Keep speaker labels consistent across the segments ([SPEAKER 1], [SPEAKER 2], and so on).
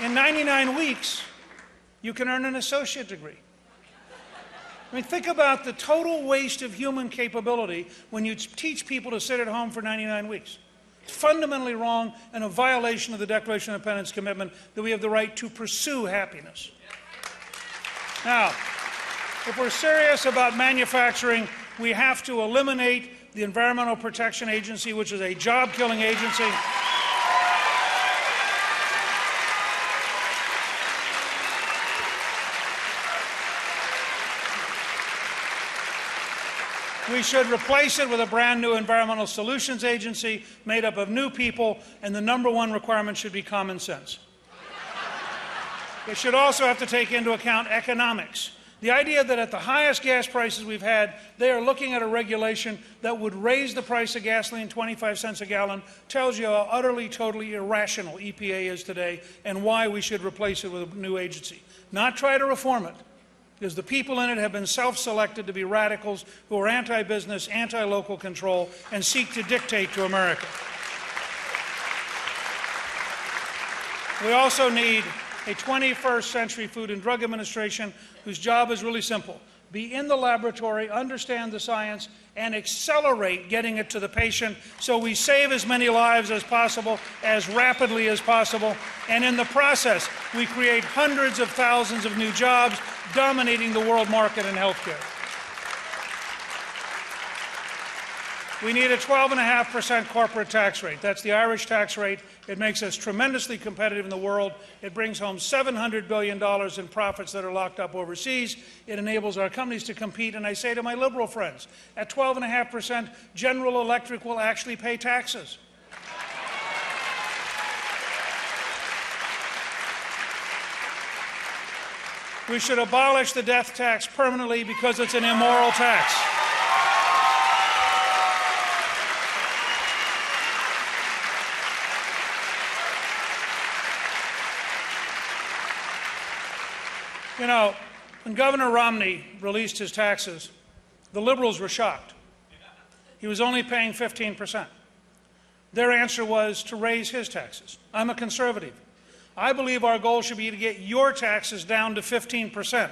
[SPEAKER 1] In 99 weeks, you can earn an associate degree. I mean, think about the total waste of human capability when you teach people to sit at home for 99 weeks. It's fundamentally wrong and a violation of the Declaration of Independence commitment that we have the right to pursue happiness. Now, if we're serious about manufacturing, we have to eliminate the Environmental Protection Agency, which is a job-killing agency. We should replace it with a brand new Environmental Solutions Agency made up of new people, and the #1 requirement should be common sense. It should also have to take into account economics. The idea that at the highest gas prices we've had, they are looking at a regulation that would raise the price of gasoline 25 cents a gallon tells you how utterly, totally irrational EPA is today and why we should replace it with a new agency. Not try to reform it, because the people in it have been self-selected to be radicals who are anti-business, anti-local control, and seek to dictate to America. We also need a 21st century Food and Drug Administration whose job is really simple. Be in the laboratory, understand the science, and accelerate getting it to the patient so we save as many lives as possible, as rapidly as possible, and in the process, we create hundreds of thousands of new jobs, dominating the world market in healthcare. We need a 12.5% corporate tax rate. That's the Irish tax rate. It makes us tremendously competitive in the world. It brings home $700 billion in profits that are locked up overseas. It enables our companies to compete. And I say to my liberal friends, at 12.5%, General Electric will actually pay taxes. We should abolish the death tax permanently because it's an immoral tax. You know, when Governor Romney released his taxes, the liberals were shocked. He was only paying 15%. Their answer was to raise his taxes. I'm a conservative. I believe our goal should be to get your taxes down to 15%.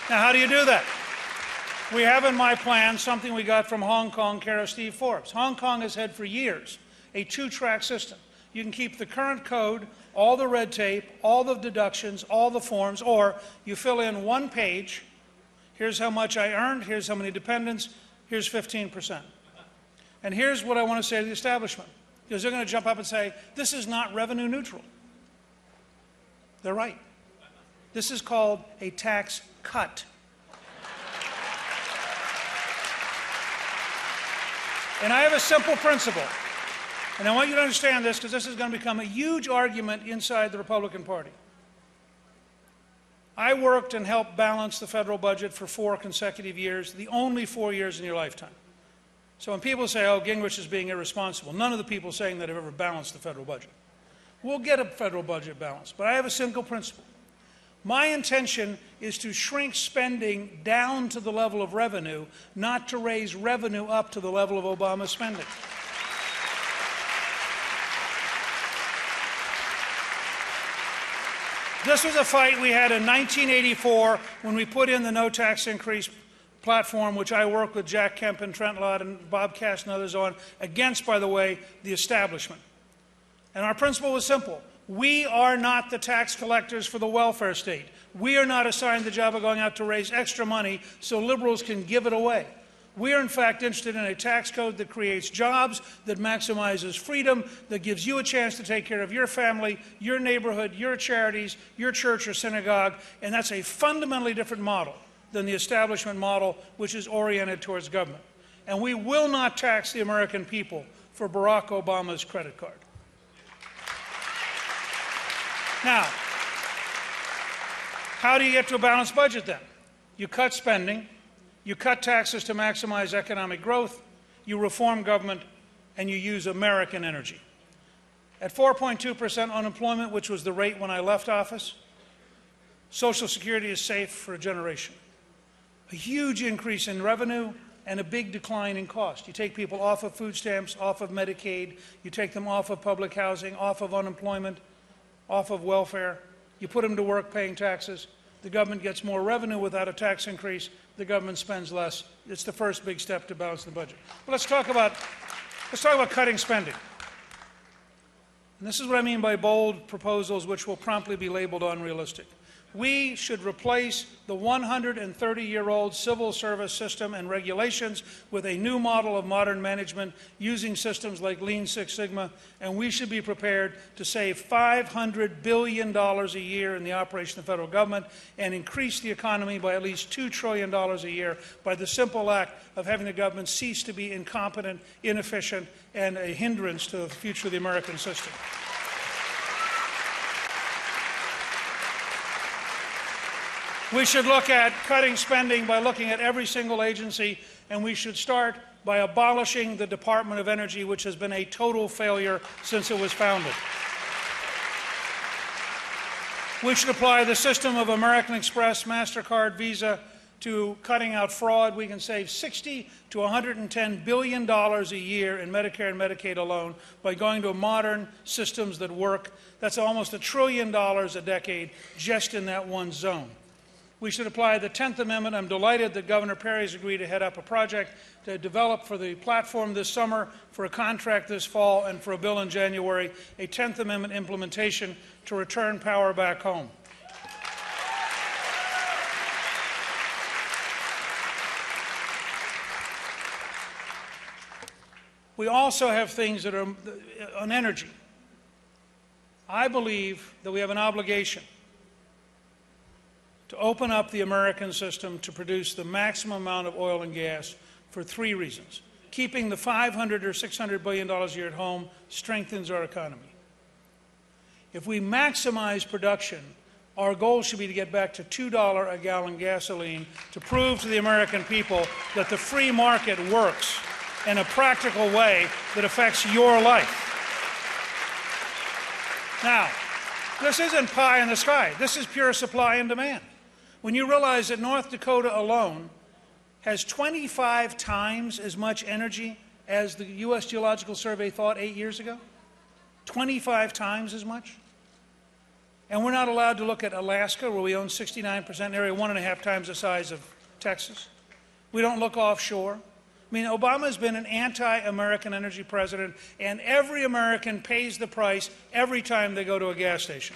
[SPEAKER 1] Now, how do you do that? We have in my plan something we got from Hong Kong, care of Steve Forbes. Hong Kong has had for years a two-track system. You can keep the current code, all the red tape, all the deductions, all the forms, or you fill in one page, here's how much I earned, here's how many dependents, here's 15%. And here's what I want to say to the establishment, because they're going to jump up and say, this is not revenue neutral. They're right. This is called a tax cut. And I have a simple principle. And I want you to understand this because this is going to become a huge argument inside the Republican Party. I worked and helped balance the federal budget for 4 consecutive years, the only 4 years in your lifetime. So when people say, oh, Gingrich is being irresponsible, none of the people saying that have ever balanced the federal budget. We'll get a federal budget balance, but I have a simple principle. My intention is to shrink spending down to the level of revenue, not to raise revenue up to the level of Obama's spending. This was a fight we had in 1984 when we put in the no tax increase platform, which I worked with Jack Kemp and Trent Lott and Bob Cash and others on, against, by the way, the establishment. And our principle was simple. We are not the tax collectors for the welfare state. We are not assigned the job of going out to raise extra money so liberals can give it away. We are, in fact, interested in a tax code that creates jobs, that maximizes freedom, that gives you a chance to take care of your family, your neighborhood, your charities, your church or synagogue, and that's a fundamentally different model than the establishment model, which is oriented towards government. And we will not tax the American people for Barack Obama's credit card. Now, how do you get to a balanced budget then? You cut spending. You cut taxes to maximize economic growth, you reform government, and you use American energy. At 4.2% unemployment, which was the rate when I left office, Social Security is safe for a generation. A huge increase in revenue and a big decline in cost. You take people off of food stamps, off of Medicaid, you take them off of public housing, off of unemployment. off of welfare. You put them to work paying taxes. The government gets more revenue without a tax increase. The government spends less. It's the first big step to balance the budget. But let's talk about cutting spending. And this is what I mean by bold proposals which will promptly be labeled unrealistic. We should replace the 130-year-old civil service system and regulations with a new model of modern management using systems like Lean Six Sigma, and we should be prepared to save $500 billion a year in the operation of the federal government and increase the economy by at least $2 trillion a year by the simple act of having the government cease to be incompetent, inefficient, and a hindrance to the future of the American system. We should look at cutting spending by looking at every single agency, and we should start by abolishing the Department of Energy, which has been a total failure since it was founded. We should apply the system of American Express, MasterCard, Visa to cutting out fraud. We can save $60 to $110 billion a year in Medicare and Medicaid alone by going to modern systems that work. That's almost $1 trillion a decade just in that one zone. We should apply the 10th Amendment. I'm delighted that Governor Perry's agreed to head up a project to develop for the platform this summer, for a contract this fall, and for a bill in January, a 10th Amendment implementation to return power back home. We also have things that are on energy. I believe that we have an obligation to open up the American system to produce the maximum amount of oil and gas for three reasons. Keeping the $500 or $600 billion a year at home strengthens our economy. If we maximize production, our goal should be to get back to $2 a gallon gasoline to prove to the American people that the free market works in a practical way that affects your life. Now, this isn't pie in the sky. This is pure supply and demand. When you realize that North Dakota alone has 25 times as much energy as the U.S. Geological Survey thought 8 years ago, 25 times as much. And we're not allowed to look at Alaska, where we own 69% area, 1.5 times the size of Texas. We don't look offshore. I mean, Obama's been an anti-American energy president, and every American pays the price every time they go to a gas station.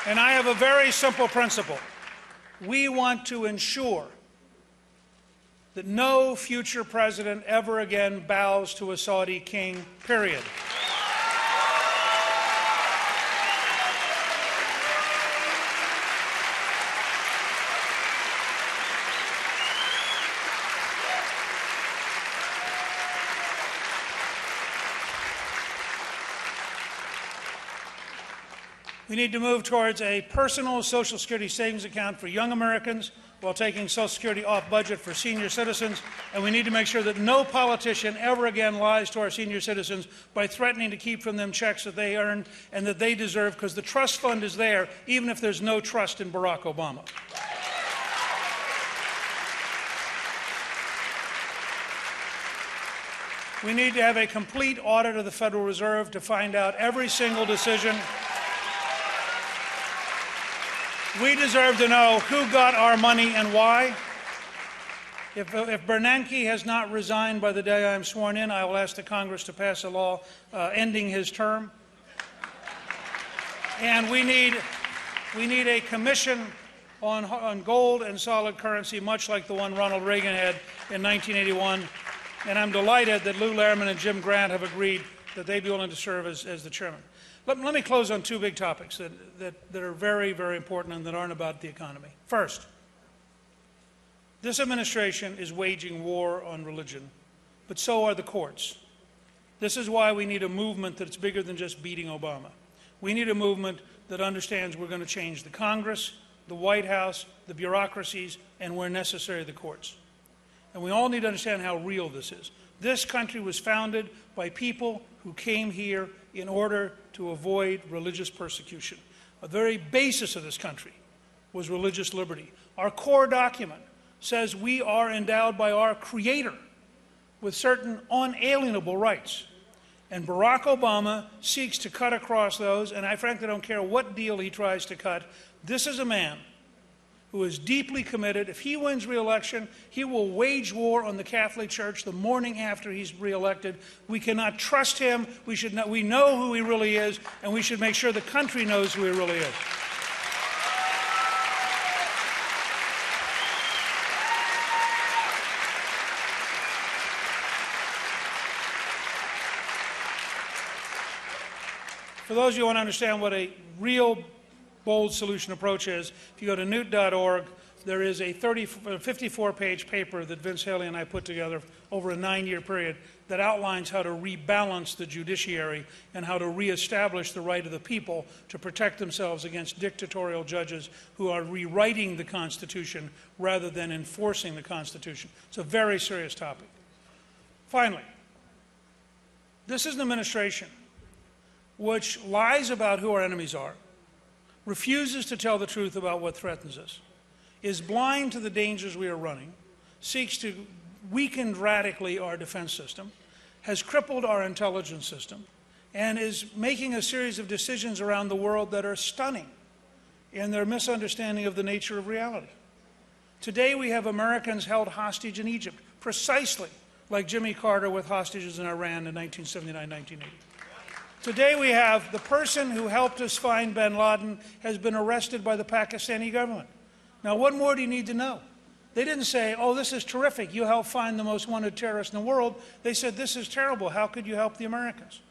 [SPEAKER 1] And I have a very simple principle. We want to ensure that no future president ever again bows to a Saudi king, period. We need to move towards a personal Social Security savings account for young Americans while taking Social Security off budget for senior citizens. And we need to make sure that no politician ever again lies to our senior citizens by threatening to keep from them checks that they earned and that they deserve, because the trust fund is there even if there's no trust in Barack Obama. We need to have a complete audit of the Federal Reserve to find out every single decision. We deserve to know who got our money and why. If Bernanke has not resigned by the day I am sworn in, I will ask the Congress to pass a law ending his term. And we need a commission on gold and solid currency, much like the one Ronald Reagan had in 1981. And I'm delighted that Lou Lehrman and Jim Grant have agreed that they'd be willing to serve as the chairman. Let me close on two big topics that are very, very important and that aren't about the economy. First, this administration is waging war on religion, but so are the courts. This is why we need a movement that's bigger than just beating Obama. We need a movement that understands we're going to change the Congress, the White House, the bureaucracies, and where necessary, the courts. And we all need to understand how real this is. This country was founded by people who came here in order to avoid religious persecution. The very basis of this country was religious liberty. Our core document says we are endowed by our Creator with certain unalienable rights. And Barack Obama seeks to cut across those, and I frankly don't care what deal he tries to cut. This is a man who is deeply committed. If he wins re-election, he will wage war on the Catholic Church the morning after he's re-elected. We cannot trust him. We know who he really is, and we should make sure the country knows who he really is. For those of you who want to understand what a real bold solution approach is, if you go to newt.org, there is a 54-page paper that Vince Haley and I put together over a 9-year period that outlines how to rebalance the judiciary and how to reestablish the right of the people to protect themselves against dictatorial judges who are rewriting the Constitution rather than enforcing the Constitution. It's a very serious topic. Finally, this is an administration which lies about who our enemies are, refuses to tell the truth about what threatens us, is blind to the dangers we are running, seeks to weaken radically our defense system, has crippled our intelligence system, and is making a series of decisions around the world that are stunning in their misunderstanding of the nature of reality. Today we have Americans held hostage in Egypt, precisely like Jimmy Carter with hostages in Iran in 1979-1980. Today we have the person who helped us find bin Laden has been arrested by the Pakistani government. Now, what more do you need to know? They didn't say, oh, this is terrific, you helped find the most wanted terrorist in the world. They said, this is terrible, how could you help the Americans?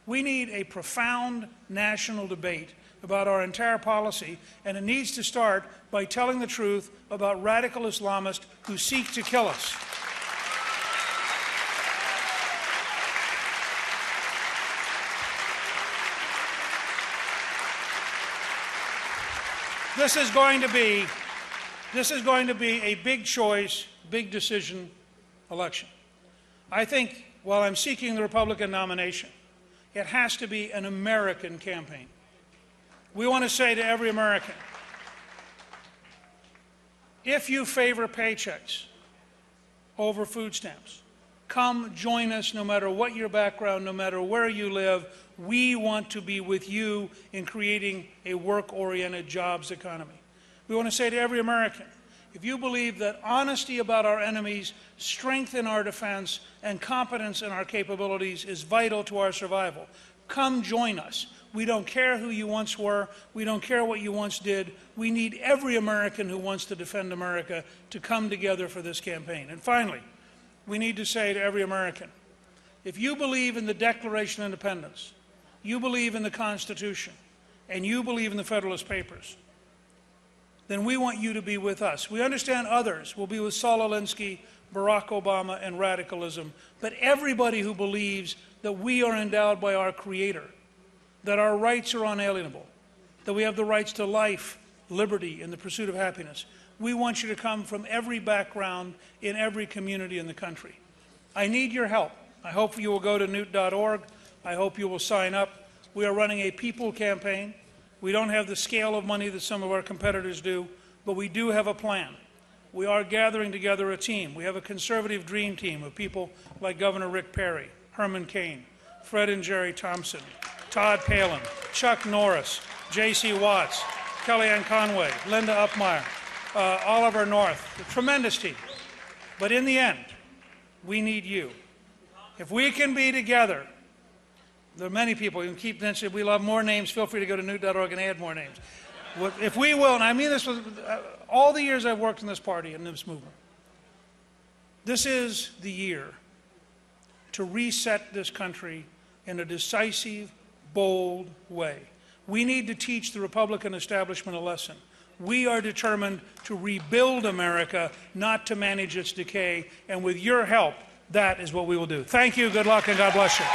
[SPEAKER 1] We need a profound national debate about our entire policy, and it needs to start by telling the truth about radical Islamists who seek to kill us. This is going to be a big choice, big decision election. I think while I'm seeking the Republican nomination, it has to be an American campaign. We want to say to every American, if you favor paychecks over food stamps, come join us no matter what your background, no matter where you live. We want to be with you in creating a work-oriented jobs economy. We want to say to every American, if you believe that honesty about our enemies, strength in our defense, and competence in our capabilities is vital to our survival, come join us. We don't care who you once were. We don't care what you once did. We need every American who wants to defend America to come together for this campaign. And finally, we need to say to every American, if you believe in the Declaration of Independence, you believe in the Constitution, and you believe in the Federalist Papers, then we want you to be with us. We understand others will be with Saul Alinsky, Barack Obama, and radicalism, but everybody who believes that we are endowed by our Creator, that our rights are unalienable, that we have the rights to life, liberty, and the pursuit of happiness. We want you to come from every background in every community in the country. I need your help. I hope you will go to newt.org. I hope you will sign up. We are running a people campaign. We don't have the scale of money that some of our competitors do, but we do have a plan. We are gathering together a team. We have a conservative dream team of people like Governor Rick Perry, Herman Cain, Fred and Jerry Thompson, Todd Palin, Chuck Norris, J.C. Watts, Kellyanne Conway, Linda Upmeyer, Oliver North, a tremendous team. But in the end, we need you. If we can be together, there are many people who can keep mentioning, we love more names, feel free to go to newt.org and add more names. If we will, and I mean this with all the years I've worked in this party and this movement, this is the year to reset this country in a decisive, bold way. We need to teach the Republican establishment a lesson. We are determined to rebuild America, not to manage its decay, and with your help, that is what we will do. Thank you, good luck, and God bless you.